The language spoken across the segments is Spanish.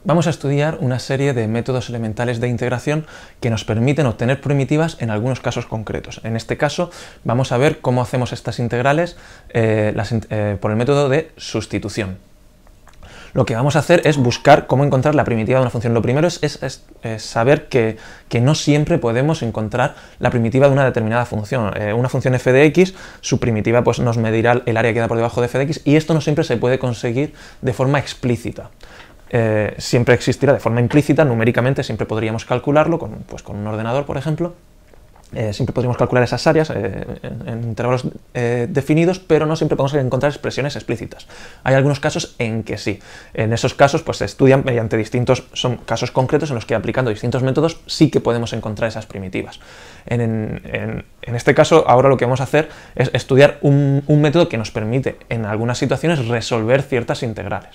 Vamos a estudiar una serie de métodos elementales de integración que nos permiten obtener primitivas en algunos casos concretos. En este caso vamos a ver cómo hacemos estas integrales por el método de sustitución. Lo que vamos a hacer es buscar cómo encontrar la primitiva de una función. Lo primero es saber que no siempre podemos encontrar la primitiva de una determinada función. Una función f de x, su primitiva pues, nos medirá el área que queda por debajo de f de x, y esto no siempre se puede conseguir de forma explícita. Siempre existirá de forma implícita, numéricamente siempre podríamos calcularlo con un ordenador, por ejemplo. Siempre podríamos calcular esas áreas en intervalos definidos, pero no siempre podemos encontrar expresiones explícitas. Hay algunos casos en que sí. En esos casos pues, se estudian mediante son casos concretos en los que aplicando distintos métodos sí que podemos encontrar esas primitivas. En este caso, ahora lo que vamos a hacer es estudiar un método que nos permite en algunas situaciones resolver ciertas integrales.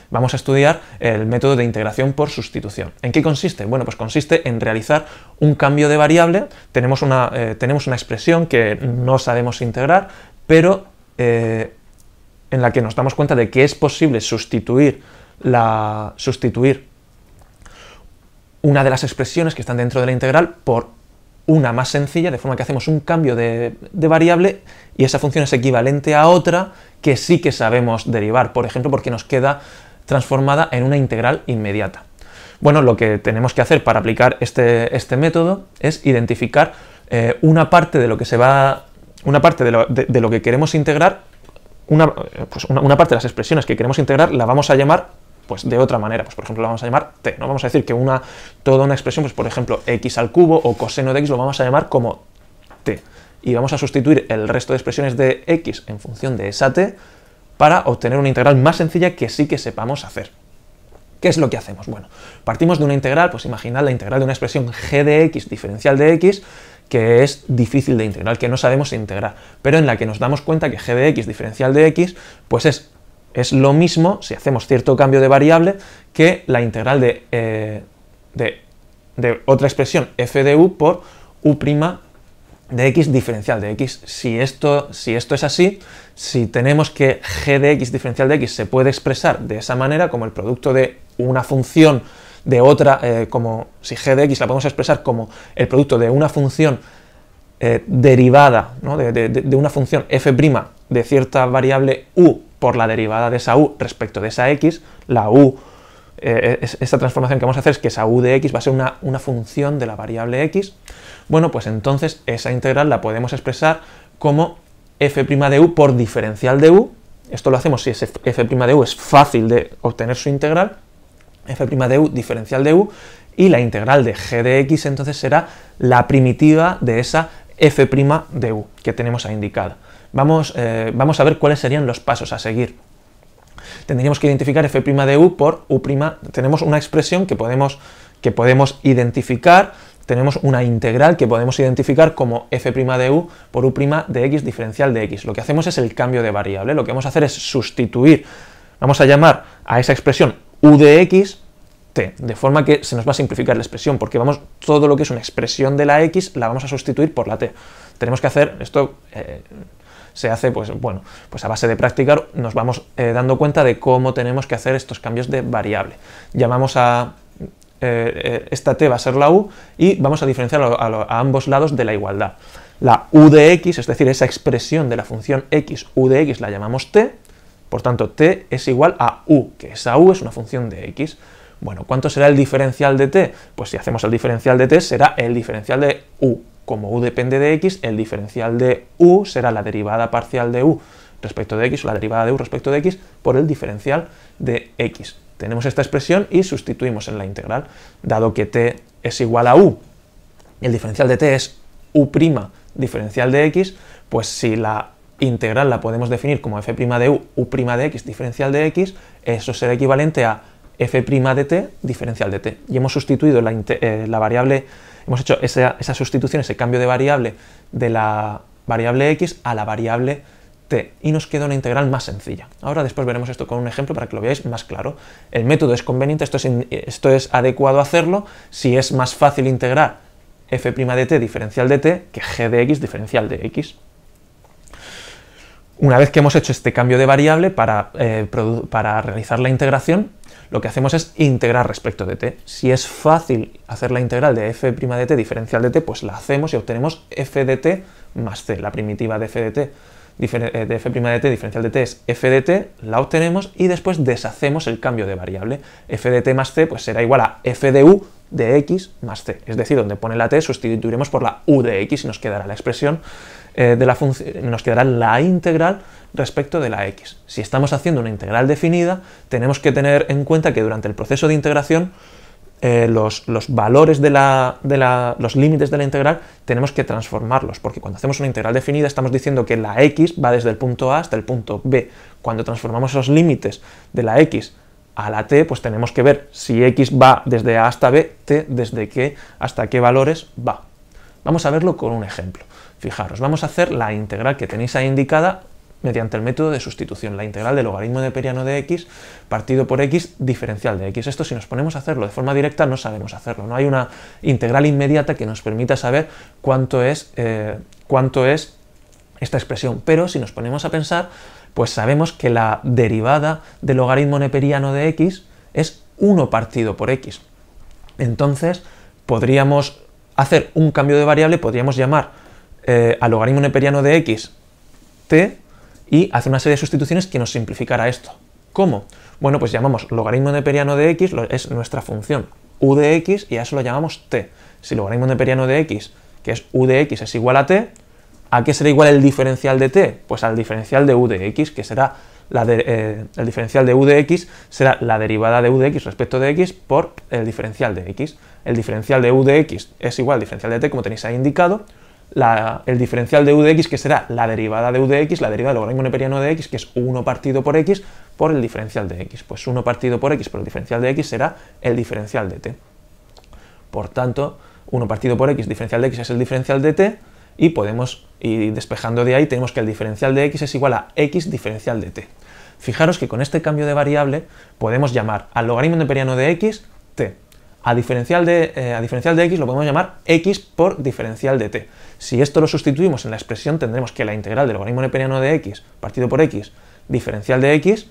Vamos a estudiar el método de integración por sustitución. ¿En qué consiste? Bueno, pues consiste en realizar un cambio de variable. Tenemos una expresión que no sabemos integrar, pero en la que nos damos cuenta de que es posible sustituir una de las expresiones que están dentro de la integral por una más sencilla, de forma que hacemos un cambio de variable y esa función es equivalente a otra que sí que sabemos derivar, por ejemplo, porque nos queda transformada en una integral inmediata. Bueno, lo que tenemos que hacer para aplicar este método es identificar una parte de lo que de lo que queremos integrar, una parte de las expresiones que queremos integrar la vamos a llamar pues de otra manera, pues por ejemplo la vamos a llamar t, no vamos a decir que toda una expresión, pues por ejemplo x al cubo o coseno de x lo vamos a llamar como t, y vamos a sustituir el resto de expresiones de x en función de esa t para obtener una integral más sencilla que sí que sepamos hacer. ¿Qué es lo que hacemos? Bueno, partimos de una integral, pues imaginad la integral de una expresión g de x diferencial de x, que es difícil de integrar, que no sabemos integrar, pero en la que nos damos cuenta que g de x diferencial de x, pues es lo mismo, si hacemos cierto cambio de variable, que la integral de otra expresión f de u por u' de x diferencial de x. Si esto es así, si tenemos que g de x diferencial de x se puede expresar de esa manera, como el producto de una función de otra, como si g de x la podemos expresar como el producto de una función derivada, ¿no? de una función f' de cierta variable u por la derivada de esa u respecto de esa x, la u, esta transformación que vamos a hacer es que esa u de x va a ser una función de la variable x. Bueno, pues entonces esa integral la podemos expresar como f' de u por diferencial de u. Esto lo hacemos si ese f' de u es fácil de obtener su integral, f' de u diferencial de u, y la integral de g de x entonces será la primitiva de esa f' de u que tenemos ahí indicada. Vamos a ver cuáles serían los pasos a seguir. Tendríamos que identificar f' de u por u'. Tenemos una expresión que podemos identificar, tenemos una integral que podemos identificar como f' de u por u' de x diferencial de x. Lo que hacemos es el cambio de variable. Lo que vamos a hacer es sustituir, vamos a llamar a esa expresión u de x t, de forma que se nos va a simplificar la expresión, porque todo lo que es una expresión de la x la vamos a sustituir por la t. Tenemos que hacer esto. Se hace, pues a base de practicar nos vamos dando cuenta de cómo tenemos que hacer estos cambios de variable. Llamamos a esta t va a ser la u y vamos a diferenciar a ambos lados de la igualdad. La u de x, es decir, esa expresión de la función x, u de x, la llamamos t, por tanto t es igual a u, que esa u es una función de x. Bueno, ¿cuánto será el diferencial de t? Pues si hacemos el diferencial de t será el diferencial de u. Como u depende de x, el diferencial de u será la derivada parcial de u respecto de x, o la derivada de u respecto de x, por el diferencial de x. Tenemos esta expresión y sustituimos en la integral. Dado que t es igual a u, el diferencial de t es u' diferencial de x, pues si la integral la podemos definir como f' de u, u' de x diferencial de x, eso será equivalente a f' de t diferencial de t. Y hemos sustituido la variable. Hemos hecho esa sustitución, ese cambio de variable de la variable x a la variable t, y nos queda una integral más sencilla. Ahora después veremos esto con un ejemplo para que lo veáis más claro. El método es conveniente, esto es adecuado hacerlo si es más fácil integrar f' de t diferencial de t que g de x diferencial de x. Una vez que hemos hecho este cambio de variable, para realizar la integración, lo que hacemos es integrar respecto de t. Si es fácil hacer la integral de f' de t diferencial de t, pues la hacemos y obtenemos f de t más c. La primitiva de f de t diferencial de t es f de t, la obtenemos y después deshacemos el cambio de variable. F de t más c pues será igual a f de u de x más c. Es decir, donde pone la t sustituiremos por la u de x y nos quedará la expresión de la función, nos quedará la integral respecto de la x. Si estamos haciendo una integral definida, tenemos que tener en cuenta que durante el proceso de integración los valores los límites de la integral tenemos que transformarlos, porque cuando hacemos una integral definida estamos diciendo que la x va desde el punto A hasta el punto B. Cuando transformamos esos límites de la x a la t, pues tenemos que ver si x va desde A hasta B, t desde qué hasta qué valores va. Vamos a verlo con un ejemplo. Fijaros, vamos a hacer la integral que tenéis ahí indicada mediante el método de sustitución, la integral del logaritmo neperiano de x partido por x diferencial de x. Esto, si nos ponemos a hacerlo de forma directa, no sabemos hacerlo. No hay una integral inmediata que nos permita saber cuánto es esta expresión. Pero si nos ponemos a pensar, pues sabemos que la derivada del logaritmo neperiano de x es 1 partido por x. Entonces, podríamos hacer un cambio de variable, podríamos llamar al logaritmo neperiano de x t y hacer una serie de sustituciones que nos simplificará esto. ¿Cómo? Bueno, pues llamamos logaritmo neperiano de x, es nuestra función u de x, y a eso lo llamamos t. Si el logaritmo neperiano de x, que es u de x, es igual a t, ¿a qué será igual el diferencial de t? Pues al diferencial de u de x, que será el diferencial de u de x será la derivada de u de x respecto de x por el diferencial de x. El diferencial de u de x es igual al diferencial de t, como tenéis ahí indicado. El diferencial de u de x, que será la derivada de u de x, la derivada del logaritmo neperiano de x, que es 1 partido por x por el diferencial de x. Pues 1 partido por x por el diferencial de x será el diferencial de t. Por tanto, 1 partido por x, diferencial de x es el diferencial de t, y despejando de ahí tenemos que el diferencial de x es igual a x diferencial de t. Fijaros que con este cambio de variable podemos llamar al logaritmo neperiano de x t. A diferencial de x lo podemos llamar x por diferencial de t. Si esto lo sustituimos en la expresión, tendremos que la integral del logaritmo neperiano de x partido por x diferencial de x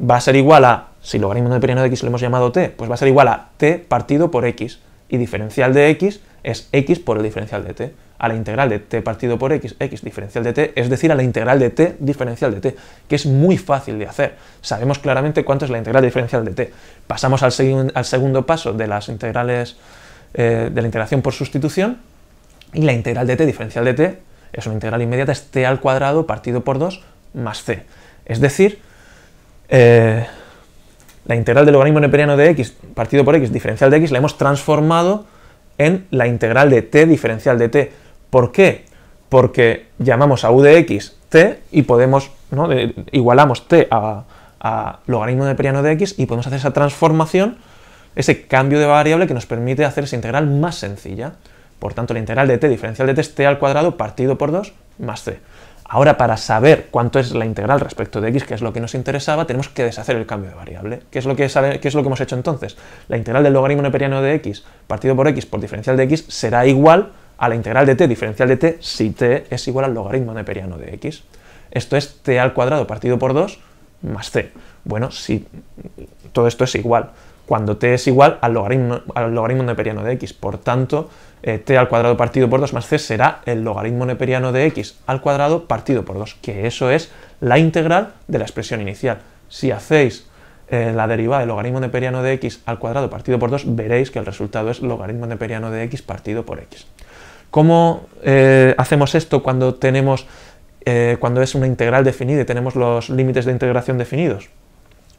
va a ser igual a, si el logaritmo neperiano de x lo hemos llamado t, pues va a ser igual a t partido por x, y diferencial de x es x por el diferencial de t. A la integral de t partido por x, x diferencial de t, es decir, a la integral de t diferencial de t, que es muy fácil de hacer. Sabemos claramente cuánto es la integral diferencial de t. Pasamos al segundo paso de las integrales de la integración por sustitución, y la integral de t diferencial de t es una integral inmediata, es t al cuadrado partido por 2 más c. Es decir, la integral del logaritmo neperiano de x partido por x diferencial de x la hemos transformado en la integral de t diferencial de t. ¿Por qué? Porque llamamos a u de x t y podemos, ¿no?, igualamos t a logaritmo neperiano de x y podemos hacer esa transformación, ese cambio de variable que nos permite hacer esa integral más sencilla. Por tanto, la integral de t diferencial de t es t al cuadrado partido por 2 más c. Ahora, para saber cuánto es la integral respecto de x, que es lo que nos interesaba, tenemos que deshacer el cambio de variable. ¿Qué es lo que hemos hecho entonces? La integral del logaritmo neperiano de x partido por x por diferencial de x será igual a la integral de t diferencial de t si t es igual al logaritmo neperiano de x. Esto es t al cuadrado partido por 2 más c. Bueno, si todo esto es igual, cuando t es igual al logaritmo neperiano de x, por tanto, t al cuadrado partido por 2 más c será el logaritmo neperiano de x al cuadrado partido por 2, que eso es la integral de la expresión inicial. Si hacéis la derivada del logaritmo neperiano de x al cuadrado partido por 2, veréis que el resultado es logaritmo neperiano de x partido por x. ¿Cómo hacemos esto cuando es una integral definida y tenemos los límites de integración definidos?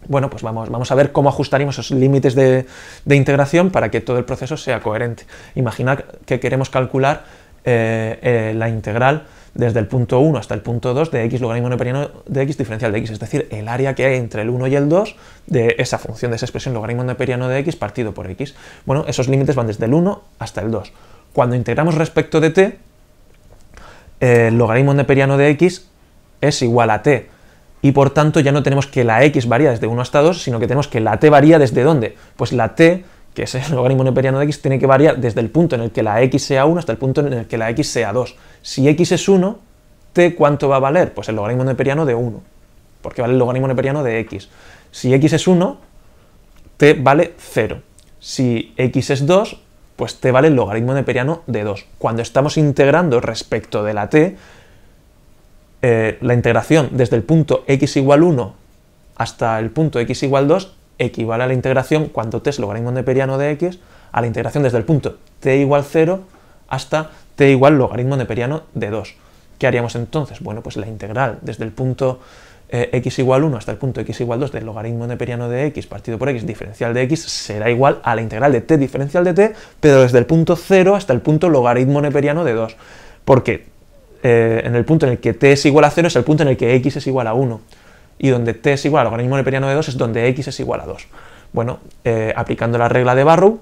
Bueno, pues vamos a ver cómo ajustaríamos esos límites de integración para que todo el proceso sea coherente. Imaginad que queremos calcular la integral desde el punto 1 hasta el punto 2 de x logaritmo neperiano de x diferencial de x, es decir, el área que hay entre el 1 y el 2 de esa función, de esa expresión logaritmo neperiano de x partido por x. Bueno, esos límites van desde el 1 hasta el 2. Cuando integramos respecto de t, el logaritmo neperiano de x es igual a t, y por tanto ya no tenemos que la x varía desde 1 hasta 2, sino que tenemos que la t varía desde ¿dónde? Pues la t, que es el logaritmo neperiano de x, tiene que variar desde el punto en el que la x sea 1 hasta el punto en el que la x sea 2. Si x es 1, t, ¿cuánto va a valer? Pues el logaritmo neperiano de 1, porque vale el logaritmo neperiano de x. Si x es 1, t vale 0. Si x es 2, pues t vale el logaritmo neperiano de 2. Cuando estamos integrando respecto de la t, la integración desde el punto x igual 1 hasta el punto x igual 2 equivale a la integración, cuando t es logaritmo neperiano de x, a la integración desde el punto t igual 0 hasta t igual logaritmo neperiano de 2. ¿Qué haríamos entonces? Bueno, pues la integral desde el punto x igual 1 hasta el punto x igual 2 del logaritmo neperiano de x partido por x diferencial de x será igual a la integral de t diferencial de t, pero desde el punto 0 hasta el punto logaritmo neperiano de 2. Porque en el punto en el que t es igual a 0 es el punto en el que x es igual a 1. Y donde t es igual al logaritmo neperiano de 2 es donde x es igual a 2. Bueno, aplicando la regla de Barrow,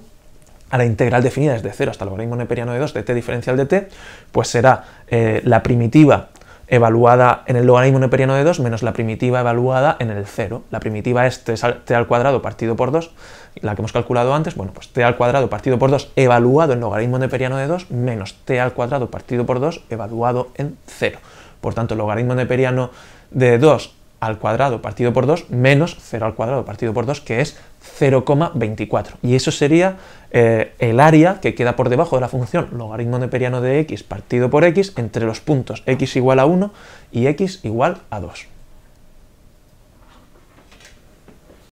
a la integral definida desde 0 hasta el logaritmo neperiano de 2 de t diferencial de t, pues será la primitiva evaluada en el logaritmo neperiano de 2 menos la primitiva evaluada en el 0. La primitiva es t al cuadrado partido por 2, la que hemos calculado antes. Bueno, pues t al cuadrado partido por 2 evaluado en logaritmo neperiano de 2 menos t al cuadrado partido por 2 evaluado en 0. Por tanto, el logaritmo neperiano de 2 al cuadrado partido por 2 menos 0 al cuadrado partido por 2, que es 0,24. Y eso sería el área que queda por debajo de la función logaritmo neperiano de x partido por x entre los puntos x igual a 1 y x igual a 2.